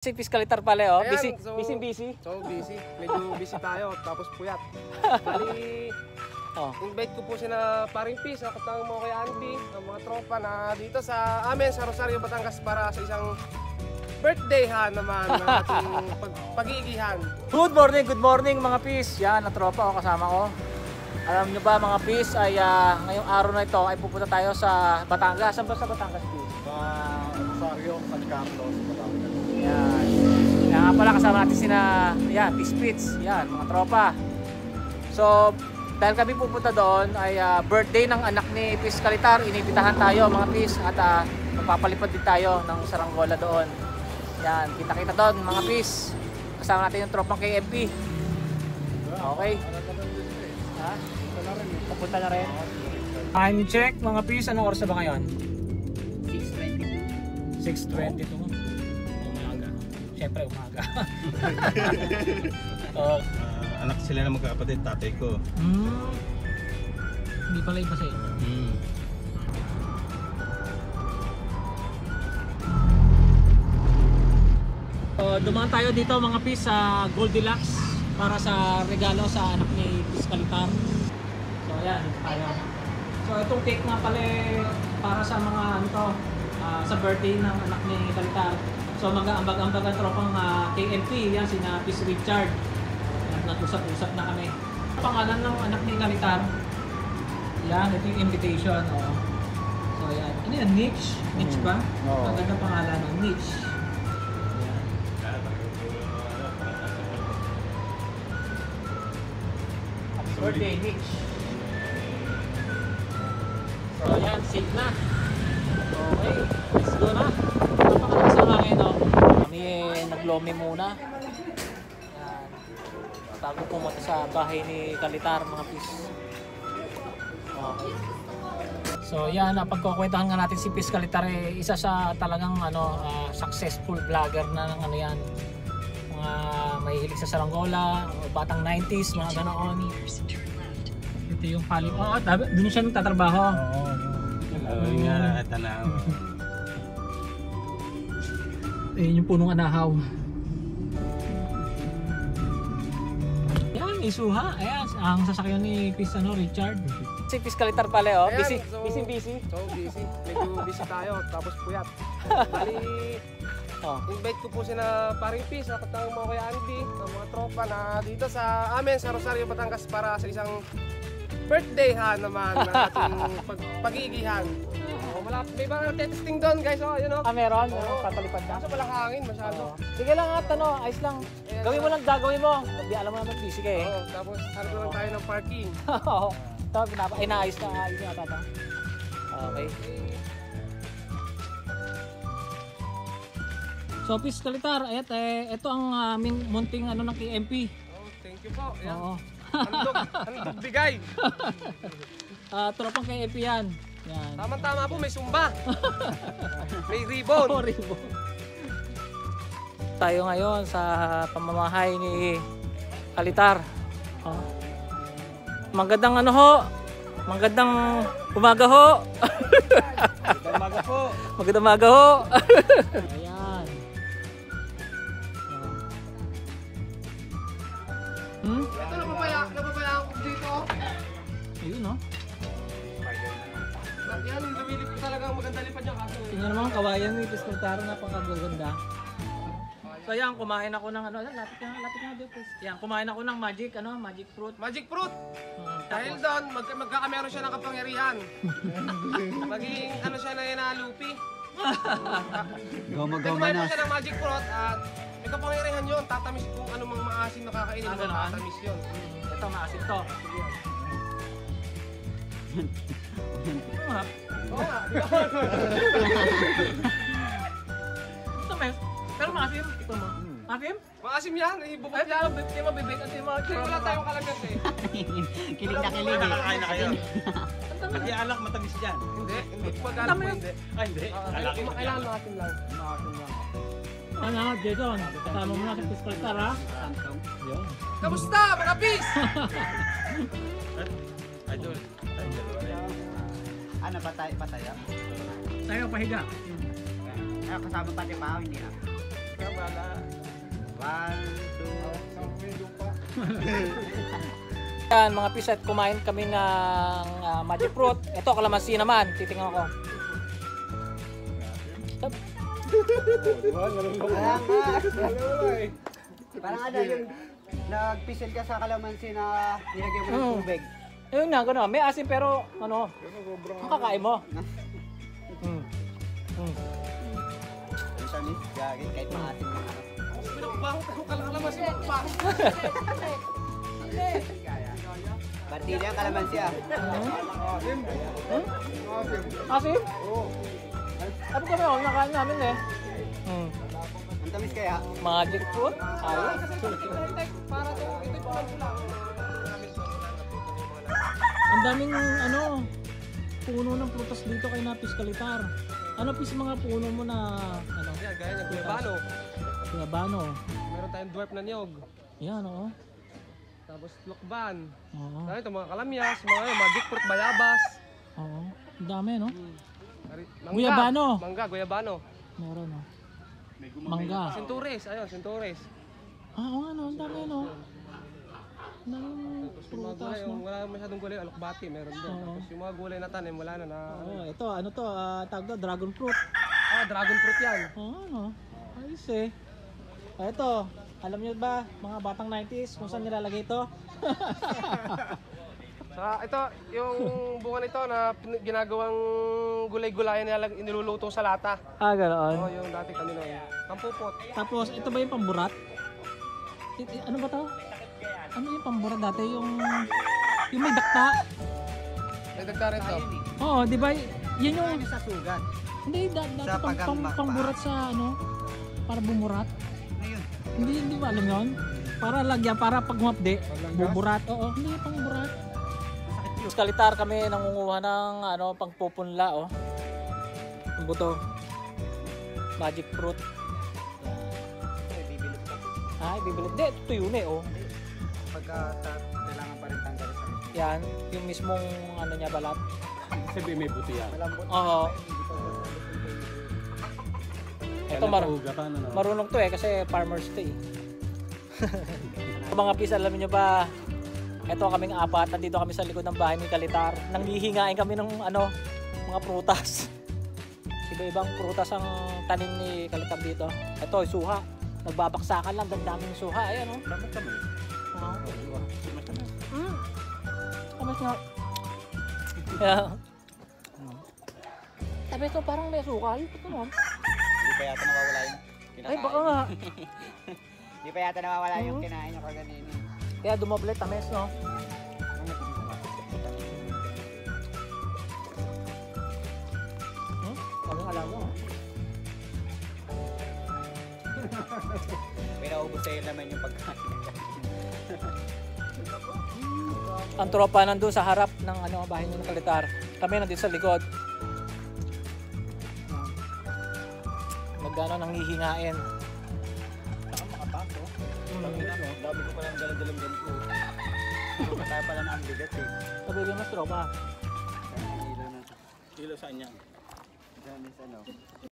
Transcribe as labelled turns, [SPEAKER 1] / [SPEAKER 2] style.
[SPEAKER 1] Si Piskalitar pala, oh.
[SPEAKER 2] Ayan,
[SPEAKER 1] Busy.
[SPEAKER 2] So busy. Medyo busy tayo, tapos puyat. Bali, invite ko po sila paring Pis, nakatawag mo kay Auntie, ang mga tropa na dito sa amin, sa Rosario, Batangas para sa isang birthday naman ng ating pag-iigihan.
[SPEAKER 1] Good morning mga Pis. Yan, ang tropa ko, kasama ko. Alam nyo ba mga Pis, ay ngayong araw na ito ay pupunta tayo sa Batangas. Saan ba sa Batangas, Pis?
[SPEAKER 3] Sa Rosario, San Carlos, Batangas.
[SPEAKER 1] Yan. Yan nga pala, kasama natin sina, yan, Pispits. Yan, mga tropa. So, dahil kami pupunta doon ay birthday ng anak ni Piskalitar. Inibitahan tayo mga Pis at magpapalipad din tayo ng saranggola doon. Yan, kita-kita doon mga Pis. Kasama natin yung tropang KMP. Okay. Ha? Pupunta na rin. Time check mga Pis. Anong oras na ba ngayon? 6:22. 6:22. Umaga. Siyempre umaga.
[SPEAKER 3] Anak sila na magkakapatid, tatay ko.
[SPEAKER 1] Hindi pala iba sa inyo. Dumaan tayo dito mga Pis sa Goldilocks para sa regalo sa anak ni Piskalitar. So ayan, tayo. So itong cake nga pala para sa mga sa birthday ng anak ni Kalitar. So mag-aambag-ambag ang tropang KMP, yan sina Pis Richard. Nag-usap-usap na kami. Pangalan ng anak ni Kalitar. Yan, ito yung invitation. Oh. So yan. Ano yan? Niche? Niche ba?
[SPEAKER 3] Oo.
[SPEAKER 1] Ang ganda pangalan ng Niche. Yan. Happy birthday, Niche. So yan, safe na. Okay, let's go na. Napakalakas ang hangin, no? Kami naglomi muna. Yan. Bago pumunta sa bahay ni Kalitar, mga Pis. Okay. So yan, pagkukwentahan nga natin si Piskalitar, isa sa talagang successful vlogger na ng yan. Mga mahihilig sa saranggola, batang 90s, mga ganoon. Ito yung palim. Doon siya nagtatrabaho.
[SPEAKER 3] Tanaw.
[SPEAKER 1] Ayun yung punong anahaw. Yan, isuha. Ayan, ang sasakyan ni Richard. Si Piskalitar pala, oh.
[SPEAKER 2] Ayan,
[SPEAKER 1] Busy.
[SPEAKER 2] So busy. Medyo busy tayo, tapos puyat. Bali, invite ko po sila paring Pis, nakatawag mo kay Auntie, ang mga tropa na dito sa amin, sa Rosario, Batangas para sa isang birthday naman ng ating pag-iigihan. May mga testing doon guys, yun o.
[SPEAKER 1] Meron?
[SPEAKER 2] Oo.
[SPEAKER 1] Papalipad na?
[SPEAKER 2] Kaso walang hangin masyado.
[SPEAKER 1] Sige lang at ayos lang.
[SPEAKER 2] Ayan,
[SPEAKER 1] Gawin mo lang gagawin mo. Di alam mo naman busy ka eh.
[SPEAKER 2] Oo, tapos hanap lang tayo ng parking.
[SPEAKER 1] Oo. Ito, inaayos na ata ito. Okay. So, Piskalitar, ito ang aming munting ng KMP.
[SPEAKER 2] Oh, thank you po. Ayan.
[SPEAKER 1] Oo.
[SPEAKER 2] Handog bigay.
[SPEAKER 1] Tropang KMP yan. Yan.
[SPEAKER 2] Tama-tama po, may sumba. May ribbon.
[SPEAKER 1] Oh, ribbon. Tayo ngayon sa pamamahay ni Kalitar. Magandang magandang umaga ho.
[SPEAKER 3] Umaga po.
[SPEAKER 1] Magandang umaga ho. Ayan.
[SPEAKER 2] Ito napapaya ako dito.
[SPEAKER 1] Ayun, no?
[SPEAKER 2] Yan, lumilip ko talaga ang maganda lipad niya kaso.
[SPEAKER 1] Tingnan naman kawayan ni Piskalitar, napakaganda. So yan, kumain ako ng lapit nga dito. Yan, kumain ako ng magic fruit.
[SPEAKER 2] Magic fruit. Dahil doon, magkakameron siya ng kapangyarihan. Maging siya na lupi. Kumain po siya ng magic fruit at may kapangyarihan yun. Tatamis kung anong mga maasim na kakainin mo, tatamis yun.
[SPEAKER 1] Ito, maasim to.
[SPEAKER 2] Oo nga,
[SPEAKER 1] Ito, pero maasim. Ito mo. Maasim?
[SPEAKER 2] maasim yan, ibubot yan.
[SPEAKER 1] Hindi mo bibig at
[SPEAKER 2] Wala tayong kalagat eh.
[SPEAKER 4] Kilig na kilig.
[SPEAKER 3] Nakakain na kayo. Pati alak matamis dyan.
[SPEAKER 2] Hindi pag-alak mo hindi.
[SPEAKER 3] Ay, hindi.
[SPEAKER 2] Kailangan maasim lang.
[SPEAKER 1] Jason, kasama mo na sa Piskalitar, ha? Yun.
[SPEAKER 2] Kamusta mga Pis?
[SPEAKER 3] Idol.
[SPEAKER 4] Ano, patay?
[SPEAKER 1] Tayo, pahiga.
[SPEAKER 4] Kasama pati pa, hindi na.
[SPEAKER 3] wala.
[SPEAKER 4] 1, 2,
[SPEAKER 1] Yan mga pis, at kumain kami ng magic fruit. Ito kalamansi naman, titingnan ko.
[SPEAKER 4] Parang ano yung nagpisil ka sa kalamansi na nilagyan mo ng
[SPEAKER 1] Mm.
[SPEAKER 4] tubig.
[SPEAKER 1] Ayun nga, gano'n. May asin pero ano, makakain mo. Mm. Mm.
[SPEAKER 4] Ang tamis, gagawin kahit maasin mo.
[SPEAKER 2] Pinakbaho ko kalakalaman si Makpa.
[SPEAKER 4] Partida yung kalamansi ah.
[SPEAKER 1] Asin? Oo. Ano kami ako, nakain namin eh. Mm.
[SPEAKER 4] Ang tamis kaya.
[SPEAKER 1] Magic fruit? Ayos.
[SPEAKER 2] Para to, ito yung pulang-pulang.
[SPEAKER 1] Ang daming ano, puno ng prutas dito kay Napis Kalitar. Ano pis mga puno mo na ano?
[SPEAKER 2] Yan, gaya niya, guyabano.
[SPEAKER 1] Guyabano.
[SPEAKER 2] Meron tayong dwarf na niyog.
[SPEAKER 1] Yan oo.
[SPEAKER 2] Tapos lokban.
[SPEAKER 1] Oo.
[SPEAKER 2] Ano ito, mga kalamyas, mga magic fruit, bayabas.
[SPEAKER 1] Oo. Ang dami no?
[SPEAKER 2] Mangga.
[SPEAKER 1] Guyabano.
[SPEAKER 2] Mangga, guyabano.
[SPEAKER 1] Meron no. Mangga.
[SPEAKER 2] Sintures, ayun, sintures.
[SPEAKER 1] Ah, oo nga no, ang dami no. Ang daming
[SPEAKER 2] Tapos yung mga
[SPEAKER 1] prutas
[SPEAKER 2] gulay,
[SPEAKER 1] no.
[SPEAKER 2] yung wala masyadong gulay, alokbati, meron din.
[SPEAKER 1] Oo.
[SPEAKER 2] Tapos yung mga gulay na tanim, wala na na.
[SPEAKER 1] Oo, ito ano to, tawag to, dragon fruit.
[SPEAKER 2] Ah, dragon fruit yan.
[SPEAKER 1] Oo ano. Ayos eh. Ito, alam niyo ba mga batang 90s kung saan nilalagay ito?
[SPEAKER 2] Saka ito, yung bunga nito na ginagawang gulay-gulayan niluluto sa lata.
[SPEAKER 1] Ah,
[SPEAKER 2] Oo,
[SPEAKER 1] ganoon.
[SPEAKER 2] yung dati kanina yun. Pampupot.
[SPEAKER 1] Tapos ito ba yung pamburat? Ano ba to? Ano yung pamburat dati? Yung may dakta?
[SPEAKER 2] May dagda rin to.
[SPEAKER 1] Oo, di ba? Yun yung,
[SPEAKER 4] Ano sa sugat?
[SPEAKER 1] hindi, dati
[SPEAKER 4] Sa pagambak pa.
[SPEAKER 1] pamburat sa ano? Para bumurat?
[SPEAKER 4] Ano yun?
[SPEAKER 1] Hindi ba alam yun? Para lagyan, para pag humapde, buburat. Oo, hindi pangburat. Sa Kalitar kami nangunguha ng ano, pangpupunla oh. Ang buto. Magic fruit.
[SPEAKER 4] Ay, bibilot ka.
[SPEAKER 1] Ay, bibili. Hindi, ito yun eh oh.
[SPEAKER 4] Pagka kailangan pa rin tanggalin sa mismo.
[SPEAKER 1] Yan, yung mismong ano niya balat.
[SPEAKER 3] Sabi may buti yan.
[SPEAKER 4] Malambot.
[SPEAKER 1] Oo. Ito marunong to eh kasi farmers to eh. Mga pis, alam niyo ba? Ito kaming apat, nandito kami sa likod ng bahay ni Kalitar. Nanghihingain kami ng ano, mga prutas. Iba-ibang prutas ang tanim ni Kalitar dito. Ito, suha. Nagbabaksakan lang, daming suha. Ayan oh.
[SPEAKER 3] Bakit kami?
[SPEAKER 1] Kamas nga. Yeah. Sabi ito parang may sukal. Ito naman.
[SPEAKER 4] Hindi pa yata nawawala yung kinakain.
[SPEAKER 1] Ay baka nga.
[SPEAKER 4] Hindi pa yata nawawala yung kinain nyo kaganini.
[SPEAKER 1] Kaya dumoble tamis no. Kaming alam mo.
[SPEAKER 4] Pinaubos sa'yo naman yung pagkain.
[SPEAKER 1] Ang tropa nandun sa harap ng ano bahay ni Kalitar. Kami nandito sa likod. Nagano nang hihingain.
[SPEAKER 4] Makapasok. Dami ko palang dalang-dalang ganito. Kaya pala na ang bigat eh.
[SPEAKER 1] Sabi rin mas tropa.
[SPEAKER 4] Kilo na.
[SPEAKER 3] Kilo saan yan?
[SPEAKER 4] Dami sa ano.